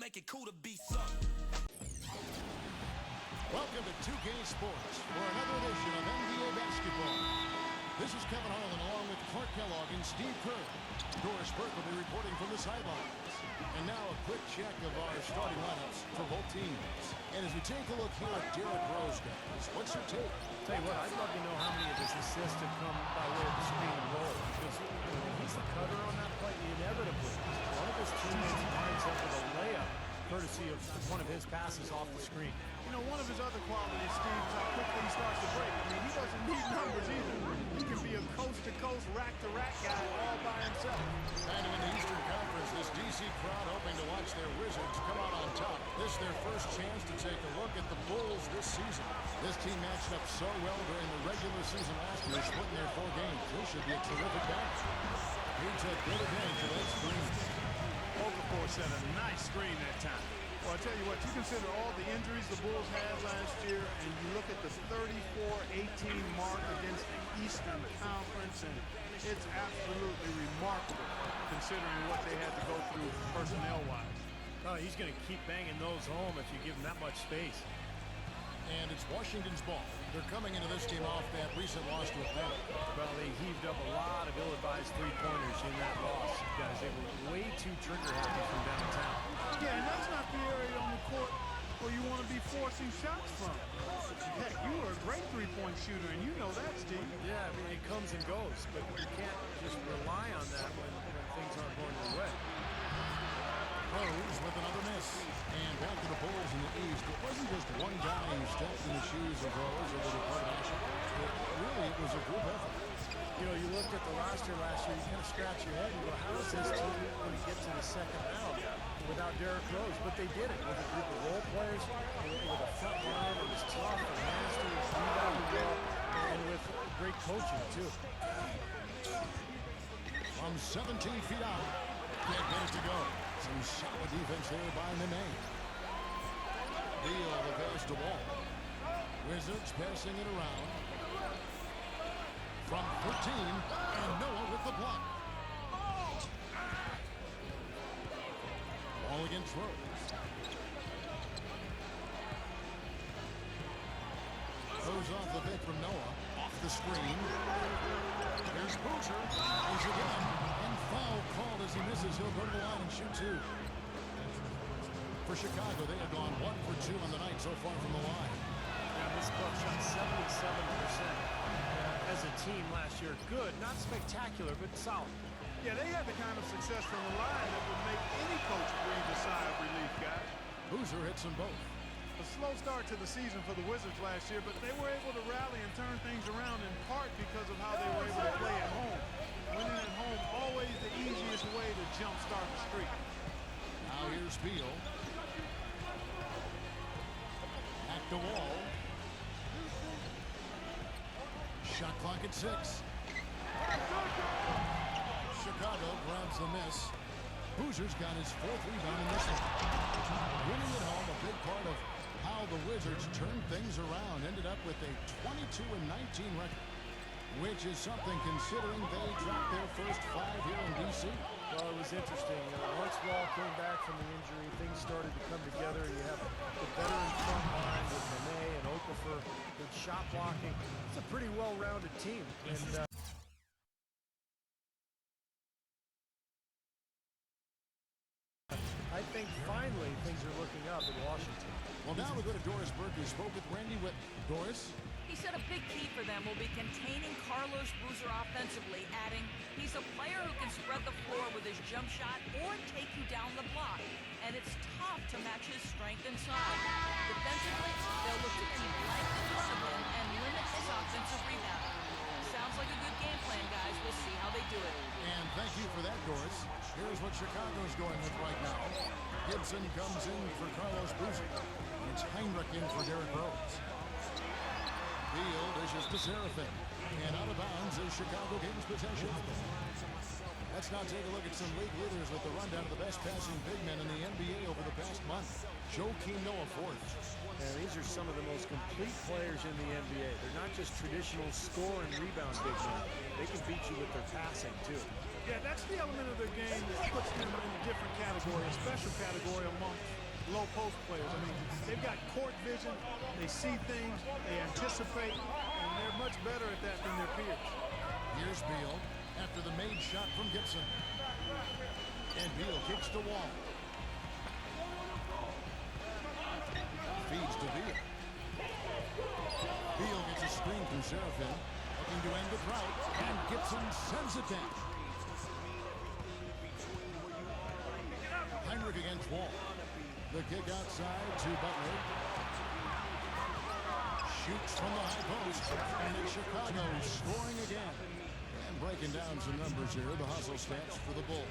make it cool to be sucked. Welcome to 2K Sports for another edition of NBA basketball. This is Kevin Harlan along with Clark Kellogg and Steve Kerr. Doris Burke will be reporting from the sidelines. And now a quick check of our starting lineups for both teams. And as we take a look here at Derrick Rose, guys, what's your take? Tell you what, I'd love to know how many of his assists have come by way of the screen and roll. Because he's the cutter on that play, inevitably. One of his teammates lines up with a layup, courtesy of one of his passes off the screen. You know, one of his other qualities, Steve, is how quickly he starts to break. I mean, he doesn't need numbers either. He can be a coast-to-coast, rack-to-rack guy all by himself. Kind of in the Eastern Conference, this DC crowd hoping to watch their Wizards come out on top. This is their first chance to take a look at the Bulls this season. This team matched up so well during the regular season last year, splitting their 4 games. This should be a terrific match. He took good advantage of those screens. Okafor set a nice screen that time. Well, I'll tell you what, you consider all the injuries the Bulls had last year, and you look at the 34-18 mark against the Eastern Conference, and it's absolutely remarkable considering what they had to go through personnel-wise. Oh, he's going to keep banging those home if you give him that much space. And it's Washington's ball. They're coming into this game off that recent loss to Atlanta. Well, they heaved up a lot of ill-advised three-pointers in that loss. Guys, they were way too trigger-happy from downtown. Yeah, and that's not the area on the court where you want to be forcing shots from. Heck, you were a great three-point shooter, and you know that, Steve. Yeah, I mean, it comes and goes, but you can't just rely on that when things aren't going your way. Rose with another miss. And back to the Bulls in the East. It wasn't just one guy who stepped in the shoes of Rose over the determination. It was a group effort. You know, you looked at the roster last year, you kind of scratch your head and go, how is this team going to get to the second round without Derrick Rose? But they did it with a group of role players, with a front line that was tough and nasty, and rebounded well, and with great coaching, too. From 17 feet out, can't get it to go. Some solid defense there by Nene. Beal the pass to Wall. Wizards passing it around. From 13, and Noah with the block. Ball against Rose. Goes off the pick from Noah. Off the screen. Here's Boozer. He's again. And foul called as he misses. He'll go to the line and shoot 2. For Chicago, they have gone 1 for 2 on the night so far from the line. Yeah, this club shot 77% as a team last year. Good, not spectacular, but solid. Yeah, they had the kind of success from the line that would make any coach breathe a sigh of relief, guys. Boozer hits them both. A slow start to the season for the Wizards last year, but they were able to rally and turn things around in part because of how they were able to play at home. Winning at home, always the easiest way to jumpstart the streak. Now here's Beal. At the wall. Shot clock at 6. Chicago grabs the miss. Boozer's got his 4th rebound in this one. Winning at home, a big part of how the Wizards turned things around. Ended up with a 22-19 record, which is something considering they dropped their first 5 here in D.C. Well, it was interesting. Once Wall came back from the injury, things started to come together. You have the veteran front line with Nene and Okafor, good shot blocking. It's a pretty well-rounded team. And I think finally things are looking up in Washington. Well, now we go to Doris Burke, who spoke with Randy Whitten. Doris? He said a big key for them will be containing Carlos Boozer offensively, adding, he's a player who can spread the floor with his jump shot or take you down the block, and it's tough to match his strength inside. Defensively, they'll look to keep length in front of him and limit his offensive rebound. Sounds like a good game plan, guys. We'll see how they do it. And thank you for that, Doris. Here's what Chicago's going with right now. Gibson comes in for Carlos Boozer. It's Heinrich in for Derrick Rose. Beal dishes to Serafin. And out of bounds is Chicago gains possession. Let's now take a look at some league leaders with the rundown of the best passing big men in the NBA over the past month. Joakim Noah fourth. And these are some of the most complete players in the NBA. They're not just traditional score and rebound big men. They can beat you with their passing, too. Yeah, that's the element of their game that puts them in a different category, a special category amongst low post players. I mean, they've got court vision, they see things, they anticipate, and they're much better at that than their peers. Here's Beal after the made shot from Gibson. And Beal kicks the wall. Feeds to Beal. Beal gets a screen from Serafin, looking to end the drought, and Gibson sends it down. Heinrich against Wall. The kick outside to Butler. Shoots from the high post, and it's Chicago scoring again. And breaking down some numbers here, the hustle stats for the Bulls.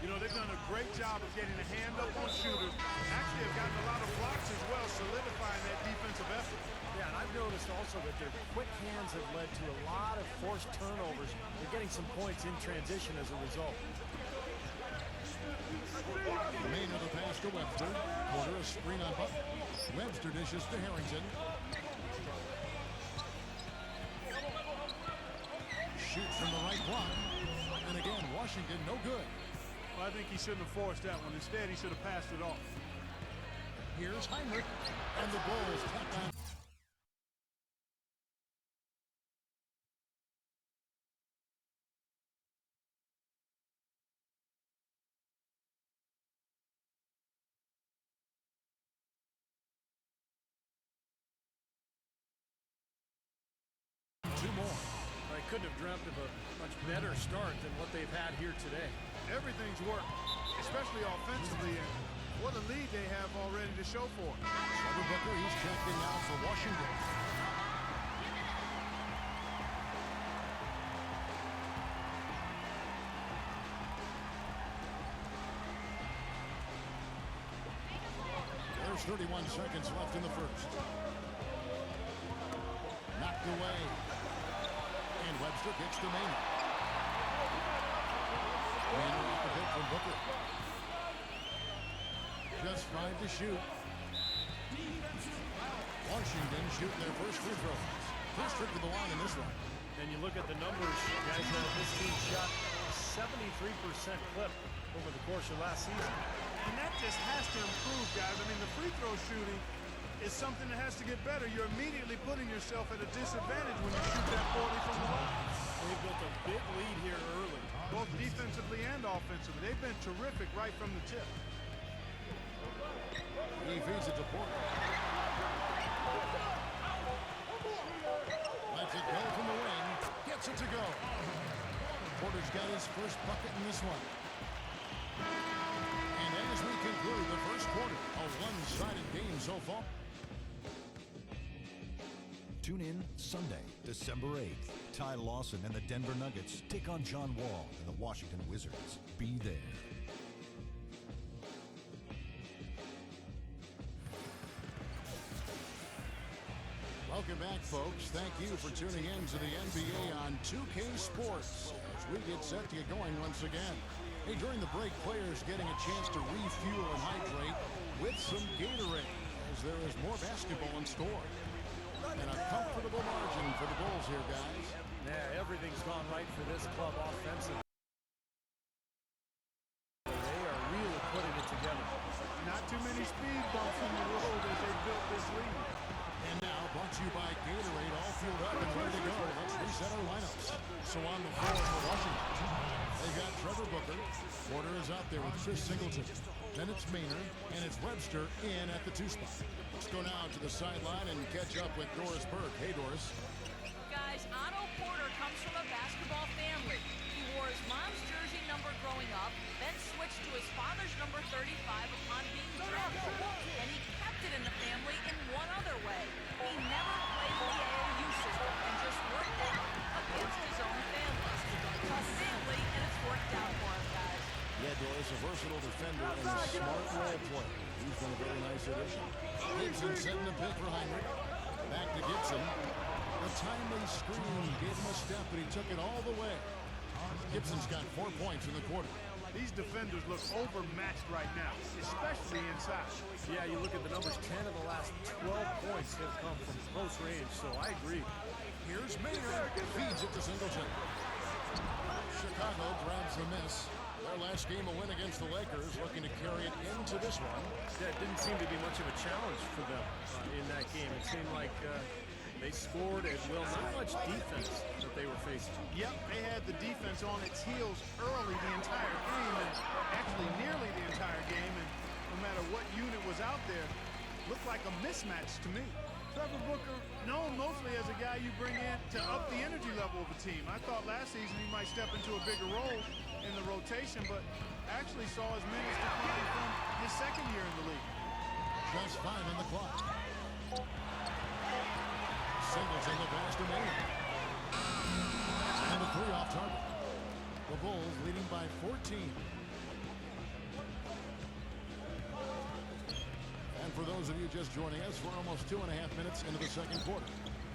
You know, they've done a great job of getting a hand up on shooters. Actually, have gotten a lot of blocks as well, solidifying that defensive effort. Yeah, and I've noticed also that their quick hands have led to a lot of forced turnovers. They're getting some points in transition as a result. Maynard the pass to Webster. Porter a screen on Butler. Webster dishes to Harrington. Shoots from the right block. And again, Washington no good. Well, I think he shouldn't have forced that one. Instead, he should have passed it off. Here's Heinrich. And the Bulls tack on. Two more. I couldn't have dreamt of a much better start than what they've had here today. Everything's worked, especially offensively, and what a lead they have already to show for it. Trevor Booker, he's checked in now for Washington. There's 31 seconds left in the first. Knocked away. And Webster kicks to Maynard. Maynard off the hit from Booker. Just 5 to shoot. Washington shooting their first free throws. First trip to the line in this one. And you look at the numbers, guys, this team shot 73% clip over the course of last season. And that just has to improve, guys. I mean, the free throw shooting is something that has to get better. You're immediately putting yourself at a disadvantage when you shoot that poorly from the line. They built a big lead here early. Both defensively and offensively. They've been terrific right from the tip. He feeds it to Porter. Lets it go from the wing. Gets it to go. Porter's got his first bucket in this one. And as we conclude the first quarter, a one-sided game so far. Tune in Sunday, December 8th. Ty Lawson and the Denver Nuggets take on John Wall and the Washington Wizards. Be there. Welcome back, folks. Thank you for tuning in to the NBA on 2K Sports as we get set to get going once again. Hey, during the break, players getting a chance to refuel and hydrate with some Gatorade as there is more basketball in store. And a comfortable margin for the Bulls here, guys. Yeah, everything's gone right for this club offensively. They are really putting it together. Not too many speed bumps in the road as they built this lead. And now, brought to you by Gatorade, all fueled up and ready to go. Let's reset our lineups. So on the floor for Washington, they've got Trevor Booker. Porter is out there with Chris Singleton. Then it's Maynard, and it's Webster in at the 2 spot. Let's go now to the sideline and catch up with Doris Burke. Hey, Doris. Guys, Otto Porter comes from a basketball family. He wore his mom's jersey number growing up, then switched to his father's number 35 upon being drafted. And he kept it in the family in one other way. He never played in the AAU system and just worked out against his own family. Tough family, and it's worked out for him, guys. Yeah, Doris, a versatile defender and a smart role player. He's been a very nice addition. Gibson setting the pick for Heinrich. Back to Gibson. A timely screen gave him a step, but he took it all the way. Gibson's got 4 points in the quarter. These defenders look overmatched right now, especially inside. Yeah, you look at the numbers, 10 of the last 12 points have come from close range, so I agree. Here's Maynard. Feeds it to Singleton. Chicago grabs the miss. Their last game a win against the Lakers, looking to carry it into this one. That didn't seem to be much of a challenge for them in that game. It seemed like they scored at will, not much defense that they were facing. Yep, they had the defense on its heels early the entire game, and actually nearly the entire game, and no matter what unit was out there, looked like a mismatch to me. Trevor Booker, known mostly as a guy you bring in to up the energy level of a team. I thought last season he might step into a bigger role in the rotation, but actually saw his minutes decline from his second year in the league. Just 5 on the clock. Singles in the pass to Maynard. And the 3 off target. The Bulls leading by 14. And for those of you just joining us, we're almost 2.5 minutes into the second quarter.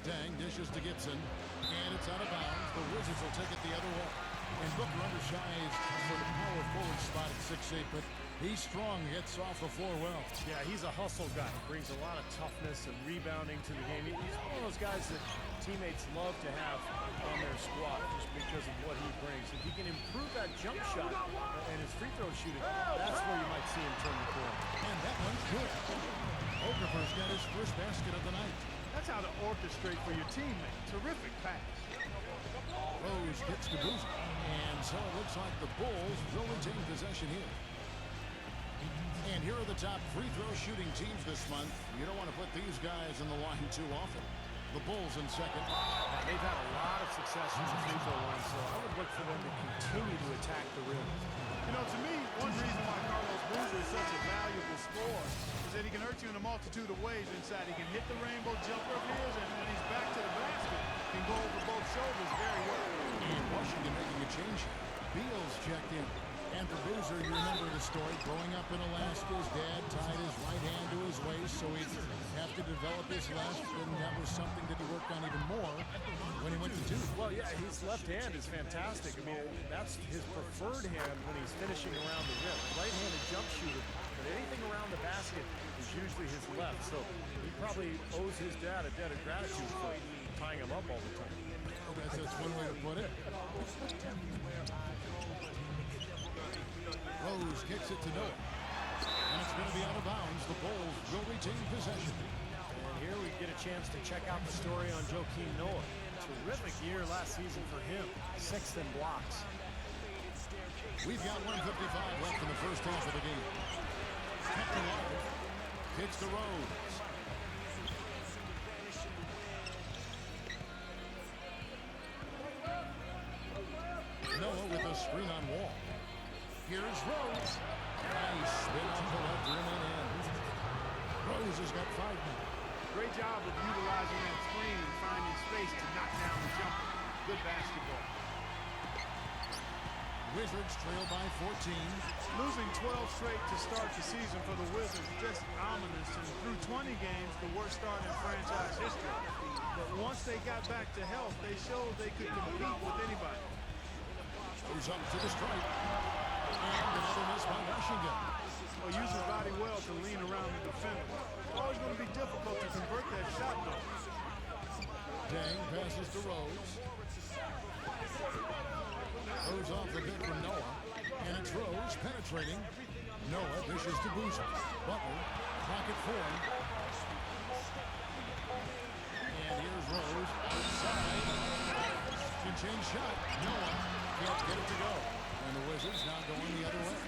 Dang dishes to Gibson, and it's out of bounds. The Wizards will take it the other way. And Booker undersized for the power forward spot at 6'8", but he's strong, gets off the floor well. Yeah, he's a hustle guy. Brings a lot of toughness and rebounding to the game. He's one of those guys that teammates love to have on their squad just because of what he brings. If he can improve that jump shot and his free throw shooting, that's where you might see him turn the corner. And that one's good. Okafor's got his first basket of the night. That's how to orchestrate for your teammate. Terrific pass. Rose gets to Boozer. And so it looks like the Bulls will retain possession here. And here are the top free throw shooting teams this month. You don't want to put these guys in the line too often. The Bulls in second. Yeah, they've had a lot of success from the free throw line, so I would look for them to continue to attack the rim. You know, to me, one reason why Carlos Boozer is such a valuable scorer is that he can hurt you in a multitude of ways inside. He can hit the rainbow jumper of his, and when he's back to the basket, can go over both shoulders very well. And Washington making a change here. Beal's checked in. And for Boozer, you remember the story. Growing up in Alaska, his dad tied his right hand to his waist, so he'd have to develop his left, and that was something that he worked on even more when he went to Duke. Well, yeah, his left hand is fantastic. I mean, that's his preferred hand when he's finishing around the rim. Right-handed jump shooter, but anything around the basket is usually his left, so he probably owes his dad a debt of gratitude for tying him up all the time. That's one way to put it. Rose kicks it to Noah. And it's going to be out of bounds. The Bulls will retain possession. And here we get a chance to check out the story on Joakim Noah. Terrific year last season for him. 6th in blocks. We've got 1:55 left in the first half of the game. Captain Walker kicks to Rose. Noah with a screen on Wall. Here's Rose. Nice spin off the left rim and in. Rose has got 5 now. Great job of utilizing that screen and finding space to knock down the jumper. Good basketball. Wizards trail by 14. Losing 12 straight to start the season for the Wizards, just ominous. And through 20 games, the worst start in franchise history. But once they got back to health, they showed they could compete with anybody. Goes up to the stripe. And another miss by Washington. Well, use his body well to lean around the defender. It's always going to be difficult to convert that shot, though. Dang passes to Rose. Rose off the bit from Noah. And it's Rose penetrating. Noah dishes to Boozer. Butler, pocket 4. And here's Rose outside. Can change shot. Noah can't get it to go. And the Wizards now going the other way.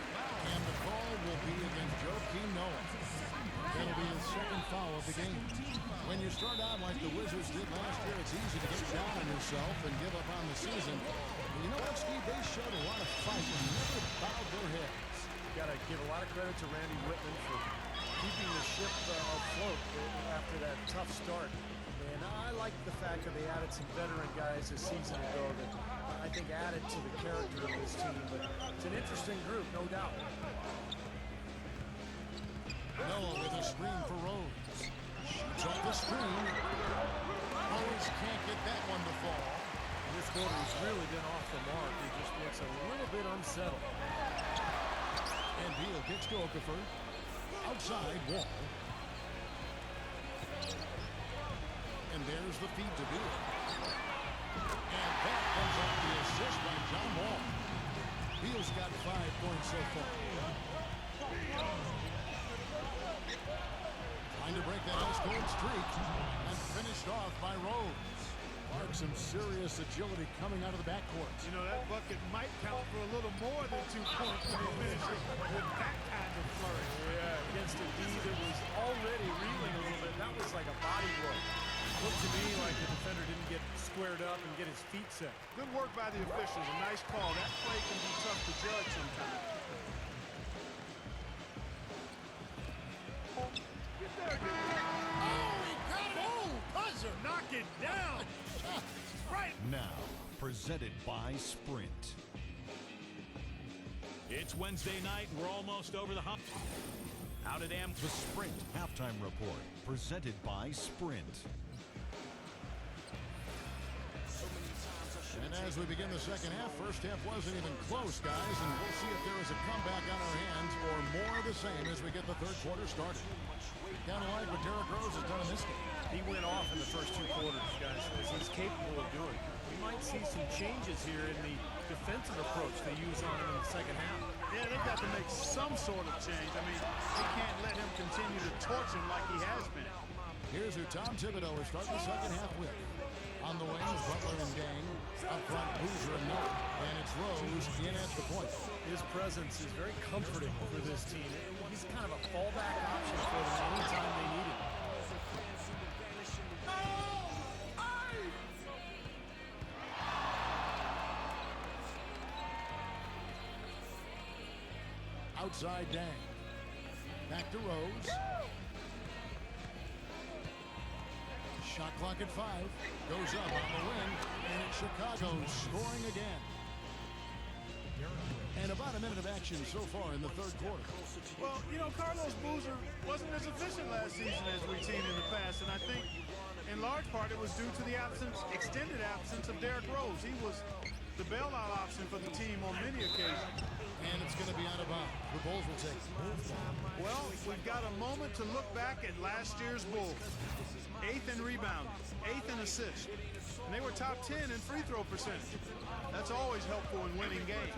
And the call will be against Joakim Noah. That'll be his second foul of the game. When you start out like the Wizards did last year, it's easy to get down on yourself and give up on the season. But you know what, Steve? They showed a lot of fight and never bowed their heads. Got to give a lot of credit to Randy Whitman for keeping the ship afloat after that tough start. And I like the fact that they added some veteran guys a season ago that I think added to the character of this team. But it's an interesting group, no doubt. Noah with a screen for Rose. Shoots off the screen. Rose can't get that one to fall. This quarter has really been off the mark. He just looks a little bit unsettled. And Beal kicks to Okafor. Outside, Wall. And there's the feed to Beal. And that comes off the assist by John Wall. Beal's got 5 points so far. Trying to break that ice cold streak and finished off by Rose. Clark, some serious agility coming out of the backcourt. You know, that bucket might count for a little more than 2 points when he finishes with that kind of flourish. Yeah, against a D that was already reeling a little bit. That was like a body blow. Looked to me like the defender didn't get squared up and get his feet set. Good work by the officials. A nice call. That play can be tough to judge sometimes. Get there, get there. Oh, he got it! Oh, buzzer! Knock it down. Right. Now, presented by Sprint. It's Wednesday night. We're almost over the hump. Out at The Sprint Halftime Report, presented by Sprint. And as we begin the second half, first half wasn't even close, guys, and we'll see if there is a comeback on our hands or more of the same as we get the third quarter started. Kind of like what Derrick Rose has done in this game. He went off in the first 2 quarters, guys, as he's capable of doing. We might see some changes here in the defensive approach they use on him in the second half. Yeah, they've got to make some sort of change. I mean, they can't let him continue to torch him like he has been. Here's who Tom Thibodeau is starting the second half with. On the wings, Butler and Gang. Up front, Boozer and Noah. And it's Rose in at the point. His presence is very comforting for this team. He's kind of a fallback option for them anytime they need him. Outside Dang. Back to Rose. Shot clock at 5. Goes up on the wing. And it's Chicago scoring again. And about a minute of action so far in the third quarter. Well, you know, Carlos Boozer wasn't as efficient last season as we've seen in the past, and I think in large part it was due to the extended absence of Derrick Rose. He was the bailout option for the team on many occasions. And it's going to be out of bounds. The Bulls will take it. Well, we've got a moment to look back at last year's Bulls. 8th in rebound, 8th in assist. And they were top 10 in free throw percentage. That's always helpful in winning games.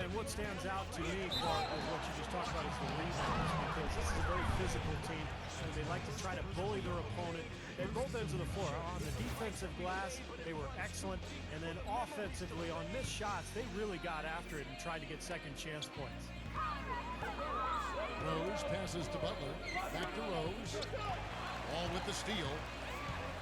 And what stands out to me, Clark, is what you just talked about is the rebounds, because this is a very physical team, and they like to try to bully their opponent at both ends of the floor. On the defensive glass, they were excellent, and then offensively on missed shots, they really got after it and tried to get second chance points. Rose passes to Butler. Back to Rose. All with the steal.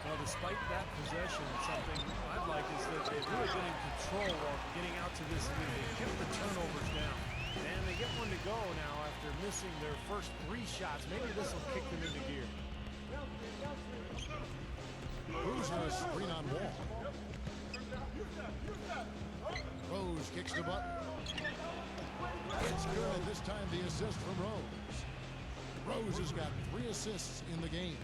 Well, despite that possession, something I'd like is that they've really been in control of getting out to this lead. They kept the turnovers down. And they get one to go now after missing their first 3 shots. Maybe this will kick them into gear. Boozer a screen on Wall. Rose kicks to Butler. It's good. This time the assist from Rose. Rose has got 3 assists in the game.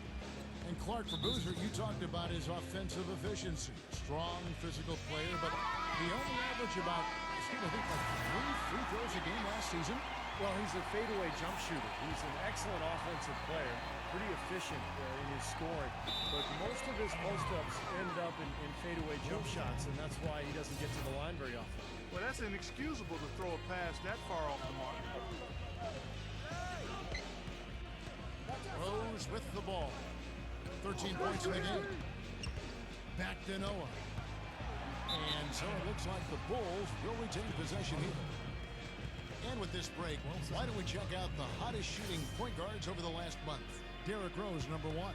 And Clark, for Boozer, you talked about his offensive efficiency. Strong, physical player, but he only averaged about, I think, like 3 free throws a game last season. Well, he's a fadeaway jump shooter. He's an excellent offensive player, pretty efficient in his scoring. But most of his post-ups end up in fadeaway jump shots, and that's why he doesn't get to the line very often. Well, that's inexcusable to throw a pass that far off the mark. Rose with the ball. 13 points in the game. Back to Noah. And so it looks like the Bulls will retain possession here. And with this break, why don't we check out the hottest shooting point guards over the last month? Derrick Rose, number 1.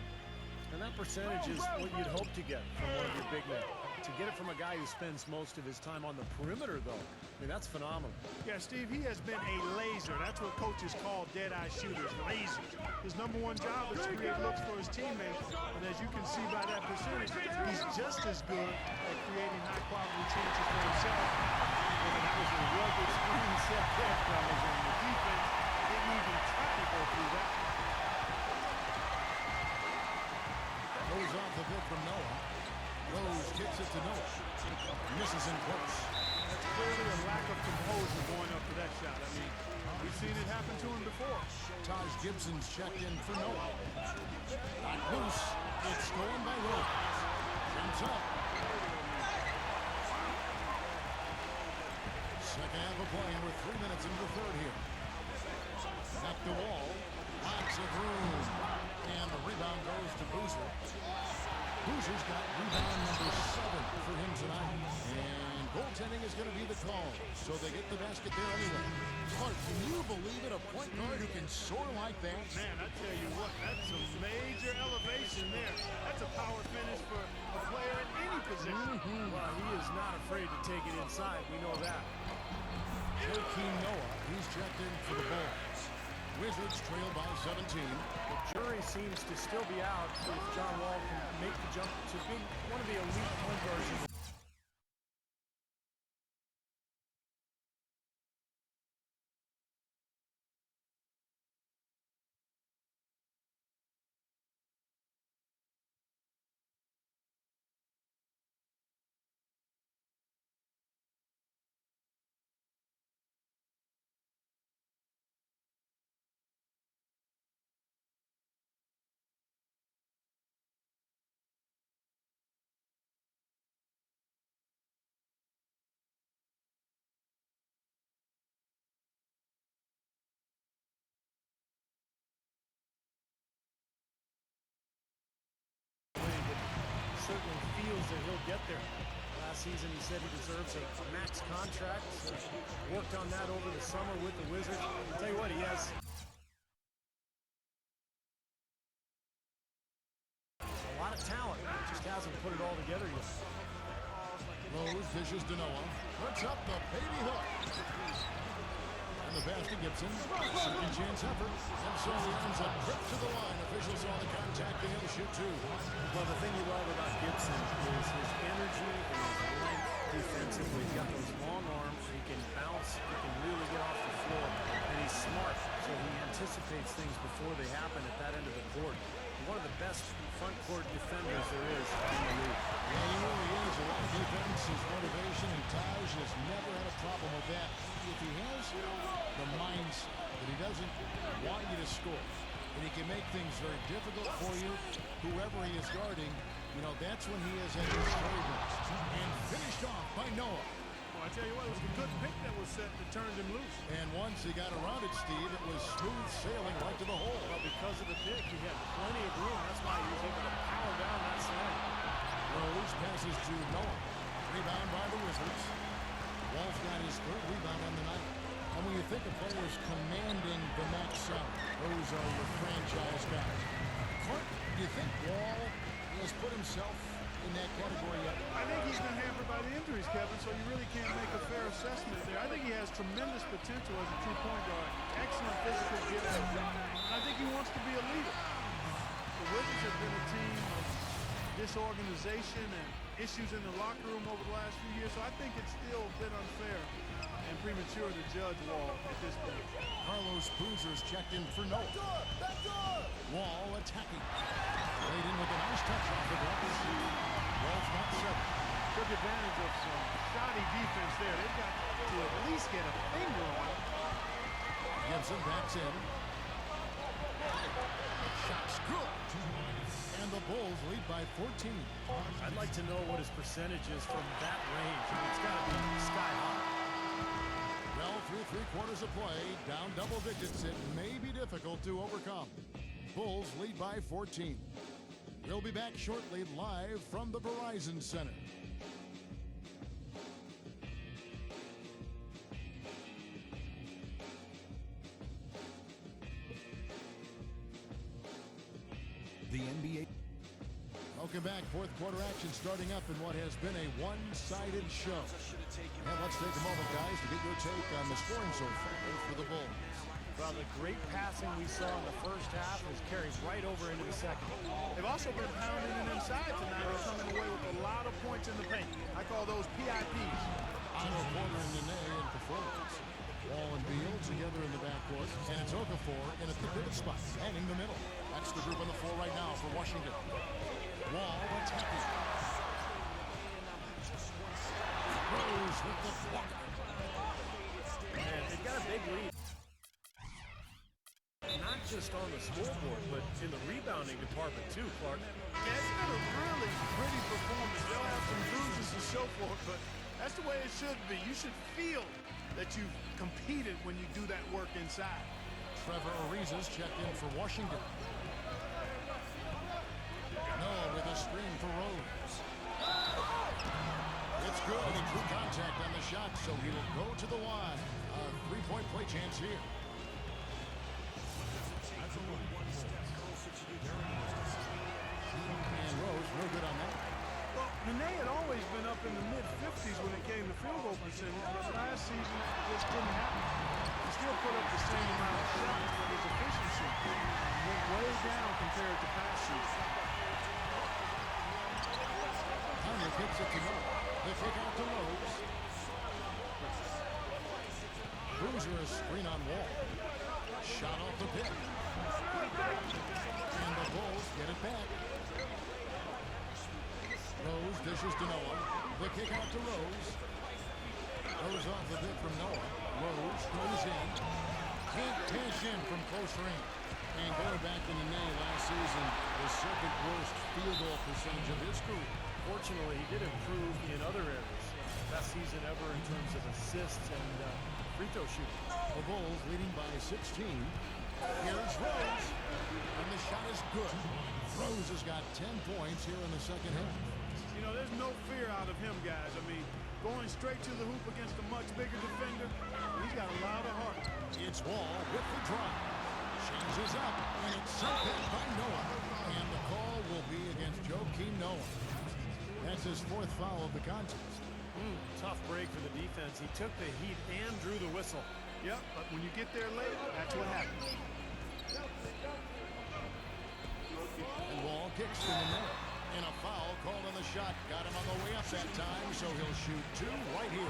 And that percentage is what you'd hope to get from one of your big men. To get it from a guy who spends most of his time on the perimeter, though, I mean, that's phenomenal. Yeah, Steve, he has been a laser. That's what coaches call dead-eye shooters, lasers. His number 1 job is to create looks for his teammates. And as you can see by that percentage, he's just as good at creating high-quality chances for himself. And that was a real good screen set there, fellas, and the defense didn't even try to go through that. Goes off the bit from Noah. Rose kicks it to Noah. Misses in close. That's clearly a lack of composure going up to that shot. I mean, we've seen it happen to him before. Taj Gibson's checked in for Noah. Back loose. It's stolen by Rose. Jumps up. Second half of play, and we're 3 minutes into the third here. Back to Wall. Lots of room. And the rebound goes to Boozer. Boozer's got rebound number 7 for him tonight. And goaltending is going to be the call. So they get the basket there anyway. Clark, can you believe it? A point guard who can soar like that? Man, I tell you what, that's a major elevation there. That's a power finish for a player in any position. Well, he is not afraid to take it inside. We know that. Joakim Noah, he's checked in for the Bulls. Wizards trail by 17. The jury seems to still be out if John Wall can make the jump to be one of the elite point guards. Certainly feels that he'll get there. Last season he said he deserves a max contract. So worked on that over the summer with the Wizards. I'll tell you what, he has a lot of talent. He just hasn't put it all together yet. Rose dishes to Noah. Puts up the baby hook. And the pass to Gibson. Second chance effort. And so he ends a trip to the line. Officials saw the contact and he'll shoot 2. Well, the thing you love about Gibson is his energy and his length defensively. He's got those long arms. He can bounce. He can really get off the floor. And he's smart, so he anticipates things before they happen at that end of the court. One of the best front court defenders there is in the league. Yeah, he really is. A lot of defense, his motivation, and Taj has never had a problem with that. If he has the mindset that he doesn't want you to score, and he can make things very difficult for you, whoever he is guarding, you know, that's when he is at his very best. And finished off by Noah. Well, I tell you what, it was a good pick that was set that turned him loose. And once he got around it, Steve, it was smooth sailing right to the hole. Well, because of the pick, he had plenty of room. That's why he was able to power down that slam. Rose passes to Noah. Rebound by the Wizards. Wall's got his 3rd rebound on the night. And when you think of players commanding the max salary, those are your franchise guys. Clark, do you think Wall has put himself in that category yet? I think he's been hampered by the injuries, Kevin, so you really can't make a fair assessment there. I think he has tremendous potential as a true point guard. Excellent physical gift. I think he wants to be a leader. The Wizards have been a team of disorganization and issues in the locker room over the last few years, so I think it's still a bit unfair and premature to judge Wall at this point. Carlos Boozer's checked in for Noah. Wall attacking. Laid in with a nice touch off the glass. Wall's not 7. Took advantage of some shoddy defense there. They've got to at least get a finger on it. Gibson backs in. Shot's good. And the Bulls lead by 14. I'd like to know what his percentage is from that range. I mean, it's got to be sky high. Well, through 3 quarters of play, down double digits, it may be difficult to overcome. Bulls lead by 14. We'll be back shortly live from the Verizon Center. The NBA. Welcome back. 4th quarter action starting up in what has been a one-sided show. And let's take a moment, guys, to get your take on the scoring so far for the Bulls. Well, the great passing we saw in the first half has carried right over into the second. They've also been pounding it inside tonight. They're coming away with a lot of points in the paint. I call those PIPs. Otto Porter and Nene in performance. Wall and Beal together in the backcourt. And it's Okafor in at the pivot spot, heading the middle. That's the group on the floor right now for Washington. Wall attacking. Rose with the block. Man, they've got a big lead. Not just on the scoreboard, but in the rebounding department too, Clark. Yeah, it's been a really pretty performance. They'll have some bruises and so forth, but That's the way it should be. You should feel that you've competed when you do that work inside. Trevor Ariza's checked in for Washington. Noah with a screen for Rose. It's good. He drew contact on the shot, so he will go to the line. A three-point play chance here. And Rose, no good on that. Well, Nene had always been up in the mid-50s when it came to field goal percentage, but last season it just didn't happen. He still put up the same amount of shots, but his efficiency went way down compared to past seasons. Hunter kicks it to Noah. The kick out to Rose. Boozer a screen on Wall. Shot off the pin. And the Bulls get it back. Rose dishes to Noah. The kick out to Rose. Goes off the bit from Noah. Rose goes in. Can't cash in from close range. And going back to Nene last season, the second worst field goal percentage of his career. Fortunately, he did improve in other areas. Best season ever in terms of assists and free throw shooting. The Bulls leading by 16. Here's Rose. And the shot is good. Rose has got 10 points here in the second half. You know, there's no fear out of him, guys. I mean, going straight to the hoop against a much bigger defender, he's got a lot of heart. It's Wall with the drive. Changes up, and it's sent back by Noah. And the call will be against Joakim Noah. That's his fourth foul of the contest. Tough break for the defense. He took the heat and drew the whistle. Yep, but when you get there late, that's what happens. And Wall kicks to the net. And a foul called on the shot. Got him on the way up that time, so he'll shoot two right here.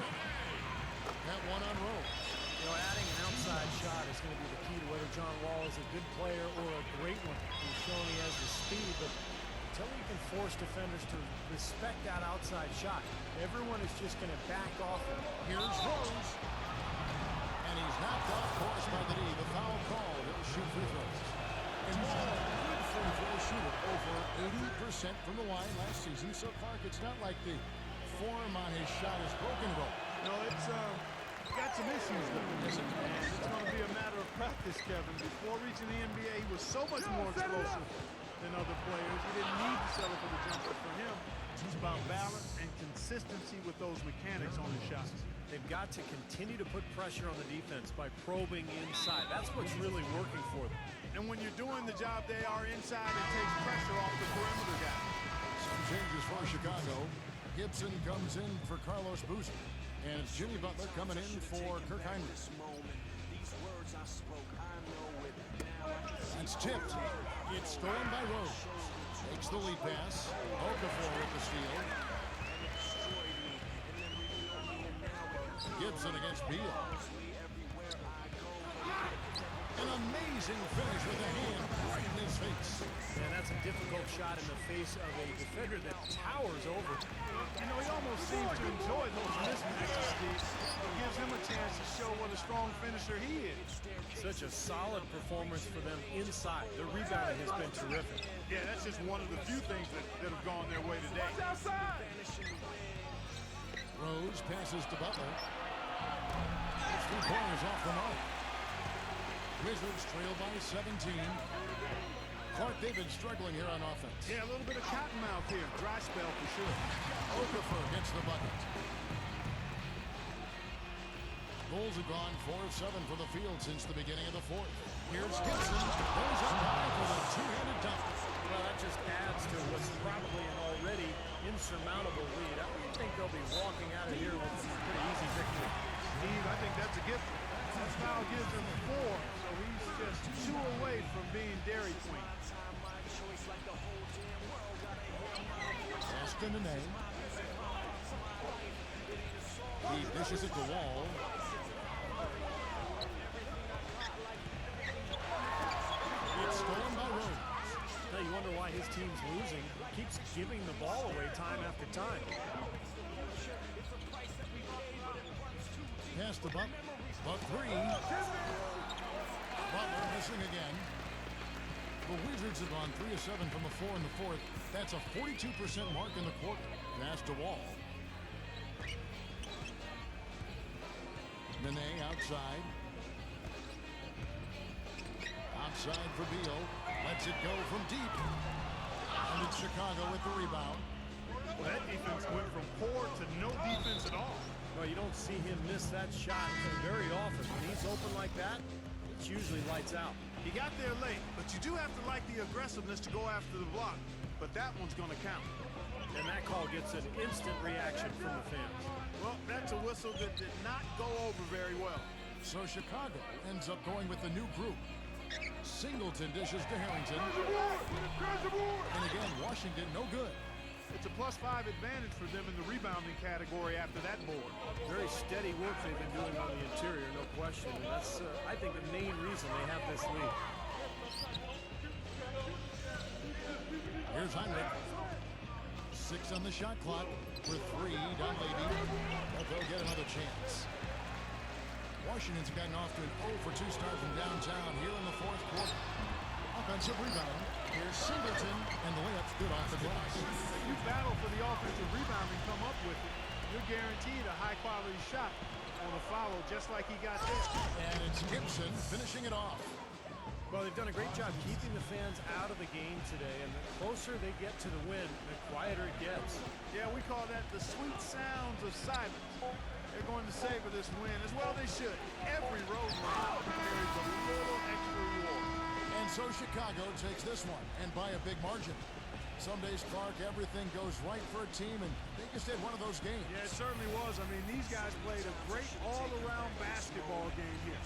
That one on Rose. You know, adding an outside shot is going to be the key to whether John Wall is a good player or a great one. He's shown he has the speed, but until he can force defenders to respect that outside shot, everyone is just going to back off him. Here's Rose. And he's knocked off course by the knee. The foul call. He'll shoot free throws. And Wall, good free throw shooter. Over 80% from the line last season. So, Clark, it's not like the form on his shot is broken at all. No, it's got some issues with him. It's going to be a matter of practice, Kevin. Before reaching the NBA, he was so much more explosive than other players. He didn't need to settle for the jumper. For him, it's about balance and consistency with those mechanics on his shots. They've got to continue to put pressure on the defense by probing inside. That's what's really working for them. And when you're doing the job they are inside, it takes pressure off the perimeter guy. Some changes for Chicago. Gibson comes in for Carlos Boozer. And it's Jimmy Butler coming in for Kirk Heinrich. It's tipped. It's stolen by Rose. Takes the lead pass. Okafor with the steal. Gibson against Beal. An amazing finish with a hand right in his face. And that's a difficult shot in the face of a defender that towers over. You know, he almost seems to enjoy those mismatches, Steve. It gives him a chance to show what a strong finisher he is. Such a solid performance for them inside. The rebounding has been terrific. Yeah, that's just one of the few things that have gone their way today. Rose passes to Butler. It's 2 pointers off the mark. Wizards trail by 17. Clark David struggling here on offense. Yeah, a little bit of cottonmouth here. Dry spell for sure. Okafor gets the bucket. Bulls have gone 4 of 7 for the field since the beginning of the fourth. Here's Gibson. Goes up high for the two-handed dunk. Well, that just adds to what's probably an already insurmountable lead. I don't think they'll be walking out of here with a pretty easy victory. Steve, I think that's a gift. That foul gives him 4, so he's just 2 away from being Derrick Queen. Pass to Nene. He dishes it to Wall. It's stolen by Rose. Now you wonder why his team's losing. Keeps giving the ball away time after time. Pass to Butler. But 3. Butler missing again. The Wizards have gone 3 of 7 from the floor in the fourth. That's a 42% mark in the quarter. Pass to Wall. Nene outside. Outside for Beal. Lets it go from deep. And it's Chicago with the rebound. Well, that defense went from poor to no defense at all. Well, you don't see him miss that shot very often. When he's open like that, it's usually lights out. He got there late, but you do have to like the aggressiveness to go after the block. But that one's going to count. And that call gets an instant reaction from the fans. Well, that's a whistle that did not go over very well. So Chicago ends up going with the new group. Singleton dishes to Harrington. And again, Washington no good. It's a +5 advantage for them in the rebounding category after that board. Very steady work they've been doing on the interior, no question. And that's, I think, the main reason they have this lead. Here's Heinrich. 6 on the shot clock for 3. Dunleavy. But they'll get another chance. Washington's gotten off to an 0-for-2 start from downtown here in the fourth quarter. Offensive rebound. Here's Singleton, and the layup's good off the glass. You battle for the offensive rebound and come up with it. You're guaranteed a high-quality shot on a follow, just like he got there. And it's Gibson finishing it off. Well, they've done a great job keeping the fans out of the game today, and the closer they get to the win, the quieter it gets. Yeah, we call that the sweet sounds of silence. They're going to savor this win, as well they should. Every road win carries a little extra reward. And so Chicago takes this one, and by a big margin. Some days, Clark, everything goes right for a team, and they just had one of those games. Yeah, it certainly was. I mean, these guys played a great all-around basketball game here.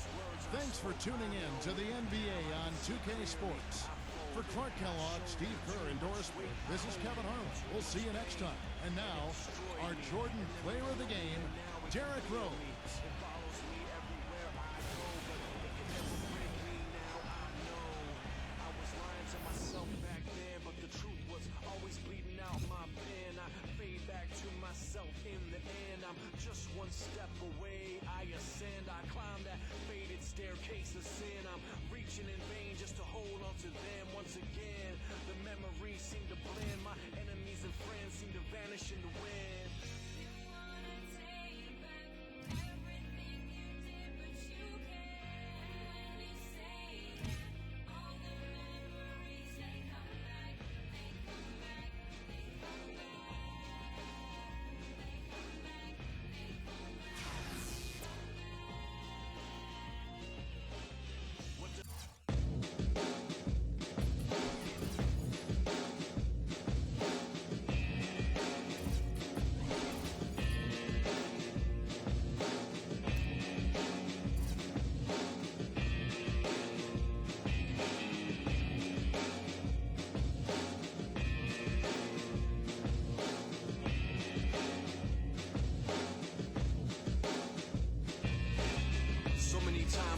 Thanks for tuning in to the NBA on 2K Sports. For Clark Kellogg, Steve Kerr, and Doris Speed, this is Kevin Harlan. We'll see you next time. And now, our Jordan player of the game, Derrick Rose. Just one step away, I ascend, I climb that faded staircase of sin. I'm reaching in vain just to hold on to them once again. The memories seem to blend, my enemies and friends seem to vanish in the wind.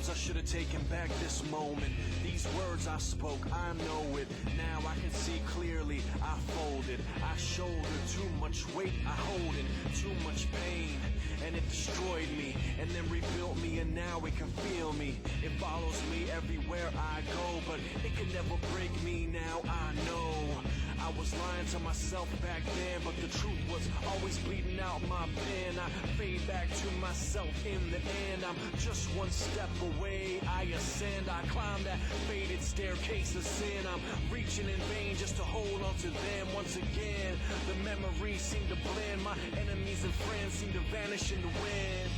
I should have taken back this moment. These words I spoke, I know it. Now I can see clearly. I folded, I shouldered too much weight. I hold in too much pain, and it destroyed me, and then rebuilt me, and now it can feel me. It follows me everywhere I go, but it can never break me. Now I know I was lying to myself back then, but the truth was always bleeding out my pen. I fade back to myself in the end. I'm just one step away, I ascend. I climb that faded staircase of sin. I'm reaching in vain just to hold on to them once again. The memories seem to blend, my enemies and friends seem to vanish in the wind.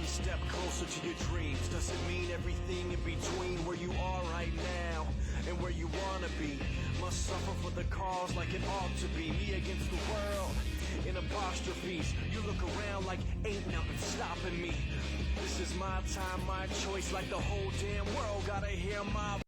Step closer to your dreams. Does it mean everything in between where you are right now and where you wanna be? Must suffer for the cause like it ought to be. Me against the world in apostrophes. You look around like ain't nothing stopping me. This is my time, my choice. Like the whole damn world gotta hear my